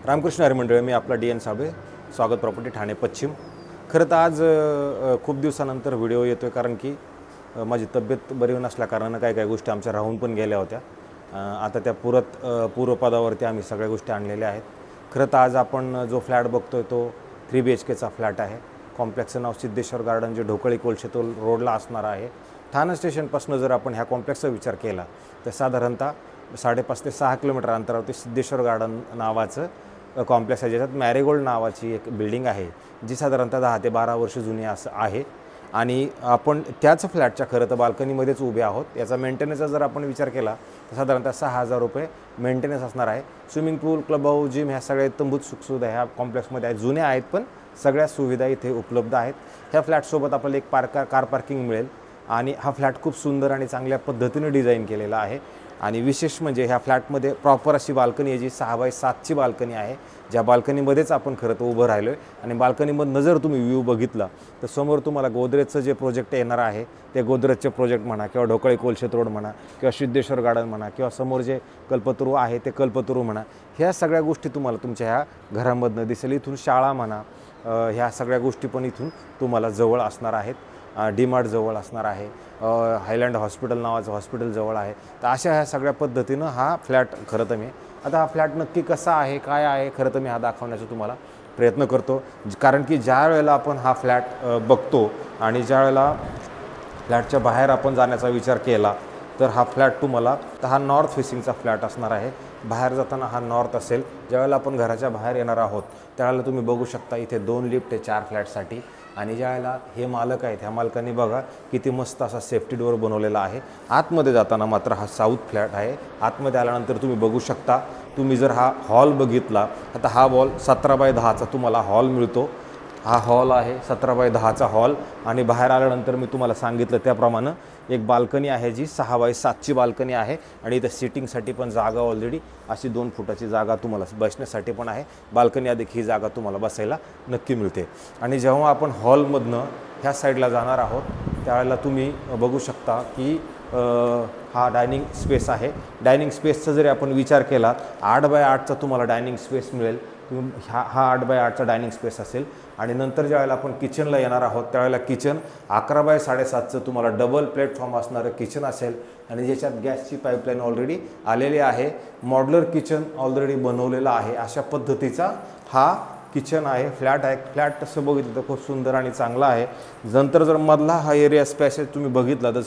रामकृष्ण हरी मंडळ, मी आपला DN साबळे, स्वागत प्रॉपर्टी ठाणे पश्चिम। खरं तर आज खूप दिवसानंतर व्हिडिओ येतोय कारण की माझी तब्येत बरी नसल्या कारणाने काही गोष्टी आमच्या राहून पण गेल्या होत्या। आता त्या पूर्वपदावरती आम्ही सगळ्या गोष्टी आणलेल्या आहेत। खरं तर आज आपण जो फ्लॅट बघतोय तो 3 BHKचा फ्लॅट आहे। कॉम्प्लेक्सचं नाव सिद्धेश्वर गार्डन, जे ढोकळी कोळशेतोल रोडला असणार आहे। ठाणे स्टेशनपासून जर आपण ह्या कॉम्प्लेक्सचा विचार केला तर साधारणतः 5.5 ते 6 किलोमीटर अंतरावरती सिद्धेश्वर गार्डन नावाचं कॉम्प्लेक्स आहे, ज्याच्यात मॅरीगोल्ड नावाची एक बिल्डिंग आहे जी साधारणतः 10 ते 12 वर्ष जुनी असं आहे। आणि आपण त्याच फ्लॅटच्या खरं तर बाल्कनीमध्येच उभे आहोत। याचा मेंटेनन्सचा जर आपण विचार केला तर साधारणतः 6,000 रुपये मेंटेनन्स असणार आहे। स्विमिंग पूल, क्लब हाऊस, जिम ह्या सगळ्या इत्थंभूत सुखसुविधा ह्या कॉम्प्लेक्समध्ये आहेत। जुन्या आहेत पण सगळ्या सुविधा इथे उपलब्ध आहेत। ह्या फ्लॅटसोबत आपल्याला एक कार पार्किंग मिळेल आणि हा फ्लॅट खूप सुंदर आणि चांगल्या पद्धतीने डिझाईन केलेला आहे। आणि विशेष म्हणजे ह्या फ्लॅटमध्ये प्रॉपर अशी बाल्कनी आहे जी 6x7ची बाल्कनी आहे, ज्या बाल्कनीमध्येच आपण खरं तर उभं राहिलो आहे। आणि बाल्कनीमधनं जर तुम्ही व्ह्यू बघितला तर समोर तुम्हाला गोदरेजचं जे प्रोजेक्ट येणार आहे ते गोदरेजचे प्रोजेक्ट म्हणा, किंवा ढोकळी कोळशेत रोड म्हणा, किंवा सिद्धेश्वर गार्डन म्हणा, किंवा समोर जे कल्पतरू आहे ते कल्पतरू म्हणा, ह्या सगळ्या गोष्टी तुम्हाला तुमच्या ह्या घरामधनं दिसेल। इथून शाळा म्हणा, ह्या सगळ्या गोष्टी पण इथून तुम्हाला जवळ असणार आहेत। DMart जवळ असणार आहे, हायलँड हॉस्पिटल नावाचं हॉस्पिटल जवळ आहे। तर अशा ह्या सगळ्या पद्धतीनं हा फ्लॅट खरं तर आता हा फ्लॅट नक्की कसा आहे, काय आहे, खरं तर मी हा दाखवण्याचा तुम्हाला प्रयत्न करतो। कारण की ज्या वेळेला आपण हा फ्लॅट बघतो आणि ज्या वेळेला फ्लॅटच्या बाहेर आपण जाण्याचा विचार केला तर हा फ्लॅट तुम्हाला हा नॉर्थ फेसिंगचा फ्लॅट असणार आहे। बाहेर जाताना हा नॉर्थ असेल। ज्यावेळेला आपण घराच्या बाहेर येणार आहोत त्यावेळेला तुम्ही बघू शकता इथे 2 लिफ्ट आहे 4 फ्लॅटसाठी। आणि ज्यावेळेला हे मालक आहेत ह्या मालकांनी बघा किती मस्त असा सेफ्टी डोअर बनवलेला आहे। आतमध्ये जाताना मात्र हा साऊथ फ्लॅट आहे। आतमध्ये आल्यानंतर तुम्ही बघू शकता, तुम्ही जर हा हॉल बघितला आता हा वॉल 17x10चा तुम्हाला हॉल मिळतो। हा हॉल आहे 17x10चा हॉल। आणि बाहेर आल्यानंतर मी तुम्हाला सांगितलं त्याप्रमाणे एक बाल्कनी आहे जी 6x7ची बाल्कनी आहे। आणि इथं सिटिंगसाठी पण जागा ऑलरेडी अशी 2 फुटाची जागा तुम्हाला बसण्यासाठी पण आहे। बाल्कनी अधिक ही जागा तुम्हाला बसायला नक्की मिळते। आणि जेव्हा आपण हॉलमधनं ह्या साईडला जाणार आहोत त्यावेळेला तुम्ही बघू शकता की हा डायनिंग स्पेस आहे। डायनिंग स्पेसचा जरी आपण विचार केला 8x8चा तुम्हाला डायनिंग स्पेस मिळेल। हा 8x8चा डायनिंग स्पेस असेल। आणि नंतर ज्यावेळेला आपण किचनला येणार आहोत त्यावेळेला किचन 11x7.5चं तुम्हाला डबल प्लॅटफॉर्म असणारं किचन असेल। आणि ज्याच्यात गॅसची पाईपलाईन ऑलरेडी आलेली आहे, मॉड्युलर किचन ऑलरेडी बनवलेलं आहे। अशा पद्धतीचा हा किचन आहे, फ्लॅट आहे। फ्लॅट तसं बघितलं तर खूप सुंदर आणि चांगला आहे। नंतर जर मधला हा एरिया स्पॅसेज तुम्ही बघितला तर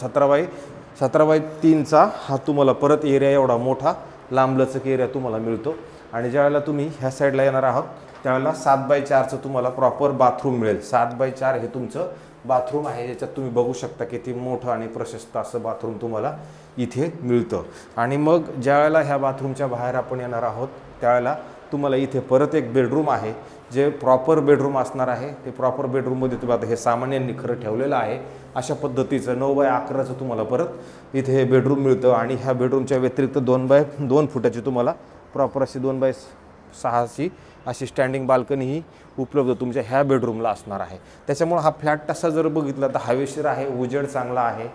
17x3चा हा तुम्हाला परत एरिया एवढा मोठा लांबलचक एरिया तुम्हाला मिळतो। आणि ज्यावेळेला तुम्ही ह्या साईडला येणार आहोत त्यावेळेला 7x4चं तुम्हाला प्रॉपर बाथरूम मिळेल। 7x4 हे तुमचं बाथरूम आहे, ज्याच्यात तुम्ही बघू शकता किती मोठं आणि प्रशस्त असं बाथरूम तुम्हाला इथे मिळतं। आणि मग ज्यावेळेला ह्या बाथरूमच्या बाहेर आपण येणार आहोत त्यावेळेला तुम्हाला इथे परत एक बेडरूम आहे, जे प्रॉपर बेडरूम असणार आहे। ते प्रॉपर बेडरूममध्ये तुम्ही आता हे सामान्यांनी खरं ठेवलेलं आहे अशा पद्धतीचं 9x11चं तुम्हाला परत इथे हे बेडरूम मिळतं। आणि ह्या बेडरूमच्या व्यतिरिक्त 2x2 फुटाची तुम्हाला प्रॉपर अशी 2x6ची अशी स्टँडिंग बाल्कनी ही उपलब्ध तुमच्या ह्या बेडरूमला असणार आहे। त्याच्यामुळे हा फ्लॅट तसा जर बघितला तर हवेशीर आहे, उजेड चांगला आहे।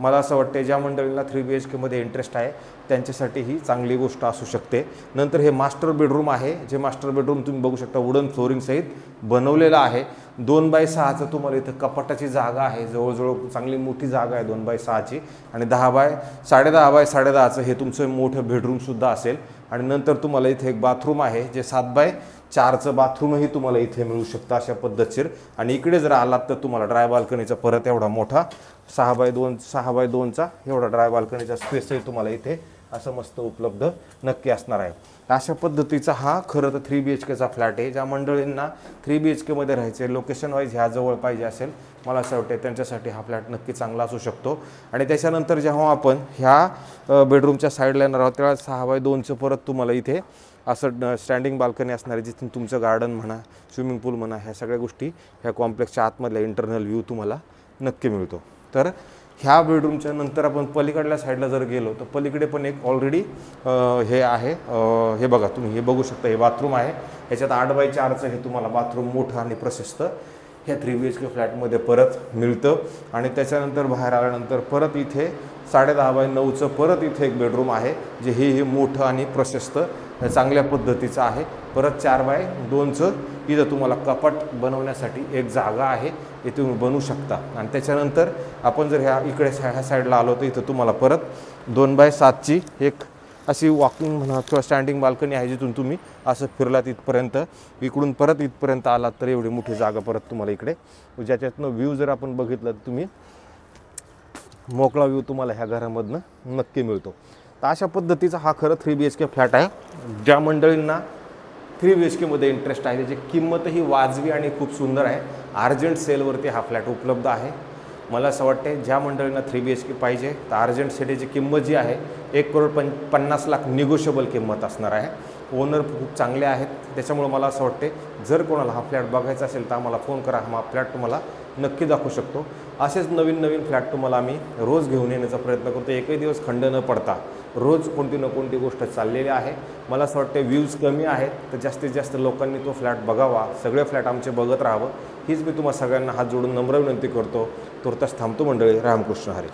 मला असं वाटतं ज्या मंडळींना 3 BHKमध्ये इंटरेस्ट आहे त्यांच्यासाठी ही चांगली गोष्ट असू शकते। नंतर हे मास्टर बेडरूम आहे, जे मास्टर बेडरूम तुम्ही बघू शकता वुडन फ्लोरिंग सहित बनवलेलं आहे। 2x6चं तुम्हाला इथं कपाटाची जागा आहे, जवळजवळ चांगली मोठी जागा आहे 2x6ची। आणि 10x10चं हे तुमचं मोठं बेडरूमसुद्धा असेल। आणि नंतर तुम्हाला इथे एक बाथरूम आहे, जे 7x4चं बाथरूमही तुम्हाला इथे मिळू शकतं अशा पद्धतशीर। आणि इकडे जर आलात तर तुम्हाला ड्राय बाल्कनीचा परत एवढा मोठा 6x2चा एवढा ड्राय बाल्कनीचा स्पेसही तुम्हाला इथे असं मस्त उपलब्ध नक्की असणार आहे। अशा पद्धतीचा हा खरं तर 3 BHKचा फ्लॅट आहे। ज्या मंडळींना 3 BHKमध्ये राहायचे, लोकेशन वाईज ह्या जवळ पाहिजे असेल, मला असं वाटतं त्यांच्यासाठी हा फ्लॅट नक्की चांगला असू शकतो। आणि त्याच्यानंतर जेव्हा आपण ह्या बेडरूमच्या साईडला येणार आहोत त्यावेळेला 6x2चं परत तुम्हाला इथे असं स्टँडिंग बाल्कनी असणार आहे, जिथून तुमचं गार्डन म्हणा, स्विमिंग पूल म्हणा, ह्या सगळ्या गोष्टी ह्या कॉम्प्लेक्सच्या आतमधल्या इंटरनल व्ह्यू तुम्हाला नक्की मिळतो। तर ह्या बेडरूमच्या नंतर आपण पलीकडल्या साईडला जर गेलो तर पलीकडे पण एक ऑलरेडी हे आहे, हे बघा तुम्ही हे बघू शकता, हे बाथरूम आहे। ह्याच्यात 8x4चं हे तुम्हाला बाथरूम मोठं आणि प्रशस्त ह्या 3 BHK फ्लॅटमध्ये परत मिळतं। आणि त्याच्यानंतर बाहेर आल्यानंतर परत इथे 10.5x9चं परत इथे एक बेडरूम आहे, जे हे मोठं आणि प्रशस्त चांगल्या पद्धतीचं आहे। परत 4x2चं इथं तुम्हाला कपाट बनवण्यासाठी एक जागा आहे, हे तुम्ही बनवू शकता। आणि त्याच्यानंतर आपण जर ह्या साईडला आलो तर इथं तुम्हाला परत 2x7ची एक अशी वॉकिंग म्हणा किंवा स्टँडिंग बाल्कनी आहे, जिथून तुम्ही असं फिरलात इथपर्यंत, इकडून परत इथपर्यंत आलात तर एवढी मोठी जागा परत तुम्हाला इकडे, ज्याच्यातनं व्ह्यू जर आपण बघितलं तर तुम्ही मोकळा व्ह्यू तुम्हाला ह्या घरामधनं नक्की मिळतो। तर अशा पद्धतीचा हा खरं 3 BHK फ्लॅट आहे। ज्या मंडळींना 3 BHK मध्ये इंटरेस्ट आहे, त्याची किंमतही वाजवी आणि खूप सुंदर आहे। अर्जंट सेलवरती हा फ्लॅट उपलब्ध आहे। मला असं वाटते ज्या मंडळींना 3 BHK पाहिजे तर अर्जंट सेलची किंमत जी आहे 1,50,00,000 निगोशिएबल किंमत असणार आहे। ओनर खूप चांगले आहेत, त्याच्यामुळे मला असं वाटते जर कोणाला हा फ्लॅट बघायचा असेल तर आम्हाला फोन करा, हा फ्लॅट तुम्हाला नक्की दाखवू शकतो। असेच नवीन नवीन फ्लॅट तुम्हाला आम्ही रोज घेऊन येण्याचा प्रयत्न करतो, एकही दिवस खंड न पडता रोज कोणती ना कोणती गोष्ट चाललेली आहे। मला असं वाटते व्ह्यूज कमी आहेत तर जास्तीत जास्त लोकांनी तो फ्लॅट बघावा, सगळे फ्लॅट आमचे बघत राहावं, हीच मी तुम्हा सगळ्यांना हात जोडून नम्र विनंती करतो। तुर्तास थांबतो मंडळी। रामकृष्ण हरी।